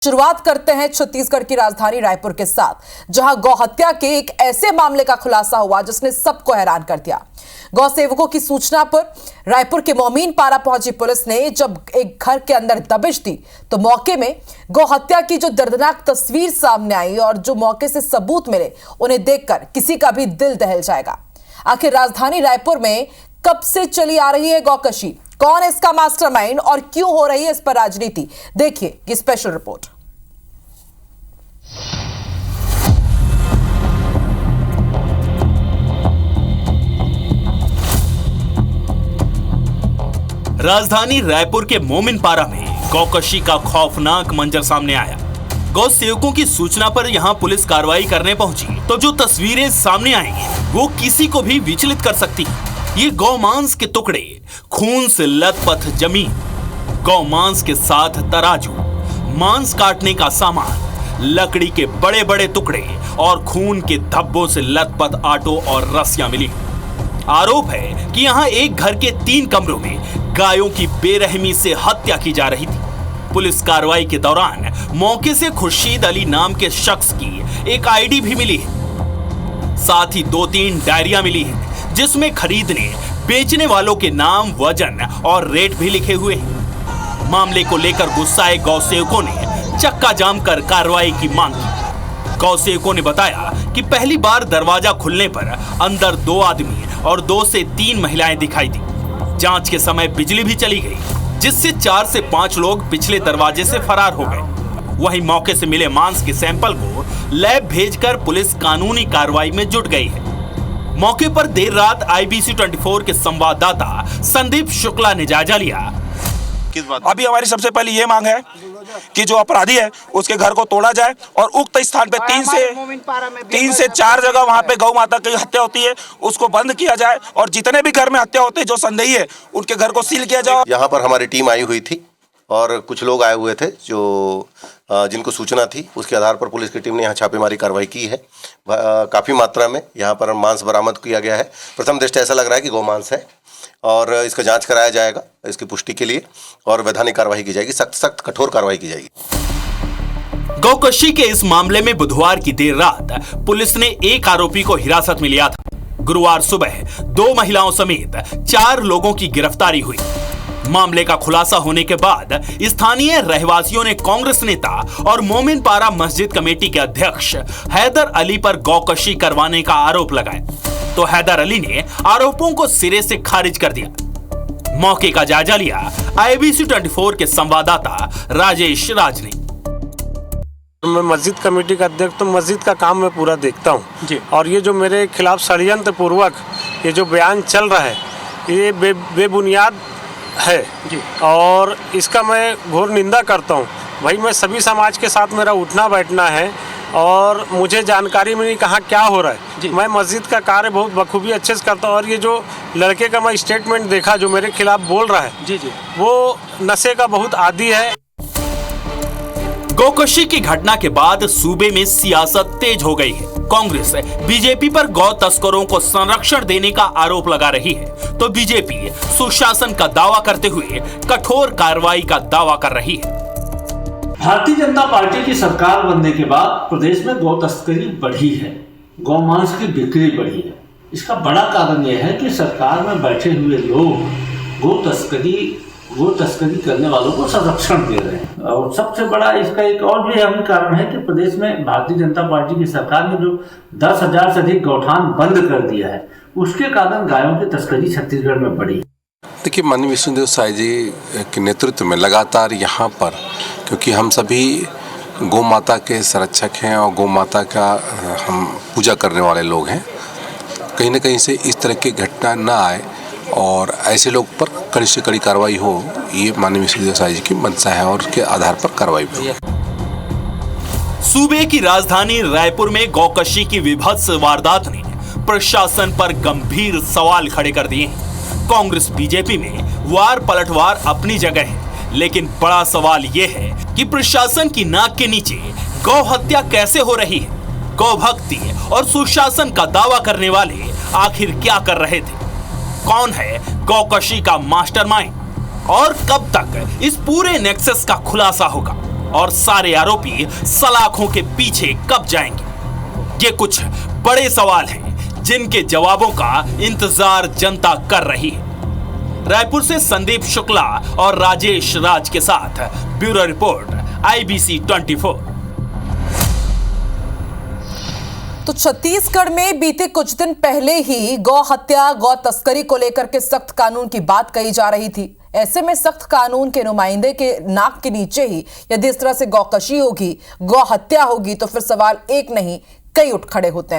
शुरुआत करते हैं छत्तीसगढ़ की राजधानी रायपुर के साथ, जहां गौ हत्या के एक ऐसे मामले का खुलासा हुआ जिसने सबको हैरान कर दिया। गौ सेवकों की सूचना पर रायपुर के मोमीन पारा पहुंची पुलिस ने जब एक घर के अंदर दबिश दी तो मौके में गौ हत्या की जो दर्दनाक तस्वीर सामने आई और जो मौके से सबूत मिले, उन्हें देखकर किसी का भी दिल दहल जाएगा। आखिर राजधानी रायपुर में कब से चली आ रही है गौकशी? कौन है इसका मास्टरमाइंड और क्यों हो रही है इस पर राजनीति? देखिए ये स्पेशल रिपोर्ट। राजधानी रायपुर के मोमिन पारा में गौकशी का खौफनाक मंजर सामने आया। गौ सेवकों की सूचना पर यहां पुलिस कार्रवाई करने पहुंची तो जो तस्वीरें सामने आई वो किसी को भी विचलित कर सकती। ये गौ मांस के टुकड़े, खून से लथपथ जमीन, गौ मांस के साथ तराजू, मांस काटने का सामान, लकड़ी के बड़े बड़े टुकड़े और खून के धब्बों से लथपथ आटो और रस्सियां मिली। आरोप है कि यहां एक घर के 3 कमरों में गायों की बेरहमी से हत्या की जा रही थी। पुलिस कार्रवाई के दौरान मौके से खुर्शीद अली नाम के शख्स की एक आईडी भी मिली है। साथ ही 2-3 डायरियां मिली हैं जिसमें खरीदने बेचने वालों के नाम, वजन और रेट भी लिखे हुए हैं। मामले को लेकर गुस्साए गौ सेवकों ने चक्का जाम कर कार्रवाई की मांग की। गौ सेवकों ने बताया कि पहली बार दरवाजा खुलने पर अंदर 2 आदमी और 2 से 3 महिलाएं दिखाई दी। जांच के समय बिजली भी चली गई, जिससे 4 से 5 लोग पिछले दरवाजे से फरार हो गए। वहीं मौके से मिले मांस के सैंपल को लैब भेजकर पुलिस कानूनी कार्रवाई में जुट गई है। मौके पर देर रात IBC 24 के संवाददाता संदीप शुक्ला ने जायजा लिया। अभी हमारी सबसे पहली ये मांग है कि जो अपराधी है उसके घर को तोड़ा जाए और उक्त स्थान पे 3 से 4 जगह वहाँ पे गौ माता की हत्या होती है उसको बंद किया जाए और जितने भी घर में हत्या होते हैं जो संदेही है उनके घर को सील किया जाए। यहाँ पर हमारी टीम आई हुई थी और कुछ लोग आए हुए थे जो जिनको सूचना थी, उसके आधार पर पुलिस की टीम ने यहाँ छापेमारी कार्रवाई की है। काफ़ी मात्रा में यहाँ पर मांस बरामद किया गया है। प्रथम दृष्टया ऐसा लग रहा है कि गौ मांस है और इसका जांच कराया जाएगा इसकी पुष्टि के लिए और वैधानिक कार्रवाई की जाएगी, सख्त कठोर कार्रवाई की जाएगी। गौकशी के इस मामले में बुधवार की देर रात पुलिस ने एक आरोपी को हिरासत में लिया था। गुरुवार सुबह 2 महिलाओं समेत 4 लोगों की गिरफ्तारी हुई। मामले का खुलासा होने के बाद स्थानीय रहवासियों ने कांग्रेस नेता और मोमिन पारा मस्जिद कमेटी के अध्यक्ष हैदर अली पर गौकशी करवाने का आरोप लगाया तो हैदर अली ने आरोपों को सिरे से खारिज कर दिया। मौके का जायजा लिया IBC 24 के संवाददाता राजेश राज ने। मैं मस्जिद कमेटी का अध्यक्ष, तो मस्जिद का काम मैं पूरा देखता हूँ जी। और ये जो मेरे खिलाफ षड्यंत्र पूर्वक ये जो बयान चल रहा है ये बेबुनियाद है जी। और इसका मैं घोर निंदा करता हूँ। भाई मैं सभी समाज के साथ मेरा उठना बैठना है और मुझे जानकारी में नहीं कहाँ क्या हो रहा है जी। मैं मस्जिद का कार्य बहुत बखूबी अच्छे से करता हूँ और ये जो लड़के का मैं स्टेटमेंट देखा जो मेरे खिलाफ बोल रहा है जी वो नशे का बहुत आदी है। गौकशी की घटना के बाद सूबे में सियासत तेज हो गई है। कांग्रेस बीजेपी पर गौ तस्करों को संरक्षण देने का आरोप लगा रही है तो बीजेपी सुशासन का दावा करते हुए कठोर कार्रवाई का दावा कर रही है। भारतीय जनता पार्टी की सरकार बनने के बाद प्रदेश में गौ तस्करी बढ़ी है, गौ मांस की बिक्री बढ़ी है। इसका बड़ा कारण यह है कि सरकार में बैठे हुए लोग गौ तस्करी करने वालों को संरक्षण दे रहे हैं। और सबसे बड़ा इसका एक और भी अहम कारण है कि प्रदेश में भारतीय जनता पार्टी की सरकार ने जो 10,000 से अधिक गौठान बंद कर दिया है उसके कारण गायों की तस्करी छत्तीसगढ़ में बढ़ी। देखिए, माननीय विष्णुदेव साय जी के नेतृत्व में लगातार यहाँ पर, क्योंकि हम सभी गौ माता के संरक्षक हैं और गौ माता का हम पूजा करने वाले लोग हैं, कहीं ना कहीं से इस तरह की घटना न आए और ऐसे लोग पर कड़ी से कड़ी कार्रवाई हो, ये माननीय विष्णुदेव साय जी की मंशा है और उसके आधार पर कार्रवाई भी। सूबे की राजधानी रायपुर में गौकशी की विभत्स वारदात ने प्रशासन पर गंभीर सवाल खड़े कर दिए हैं। कांग्रेस बीजेपी में वार पलटवार अपनी जगह है, लेकिन बड़ा सवाल यह है कि प्रशासन की नाक के नीचे गौ हत्या कैसे हो रही है। गौ भक्ति और सुशासन का दावा करने वाले आखिर क्या कर रहे थे? कौन है गौकशी का मास्टरमाइंड और कब तक इस पूरे नेक्सस का खुलासा होगा? और सारे आरोपी सलाखों के पीछे कब जाएंगे? ये कुछ बड़े सवाल हैं जिनके जवाबों का इंतजार जनता कर रही है। रायपुर से संदीप शुक्ला और राजेश राज के साथ ब्यूरो रिपोर्ट IBC 24। तो छत्तीसगढ़ में बीते कुछ दिन पहले ही गौ हत्या, गौ तस्करी को लेकर के सख्त कानून की बात कही जा रही थी। ऐसे में सख्त कानून के नुमाइंदे के नाक के नीचे ही यदि इस तरह से गौकशी होगी, गौ हत्या होगी, तो फिर सवाल एक नहीं कई उठ खड़े होते हैं।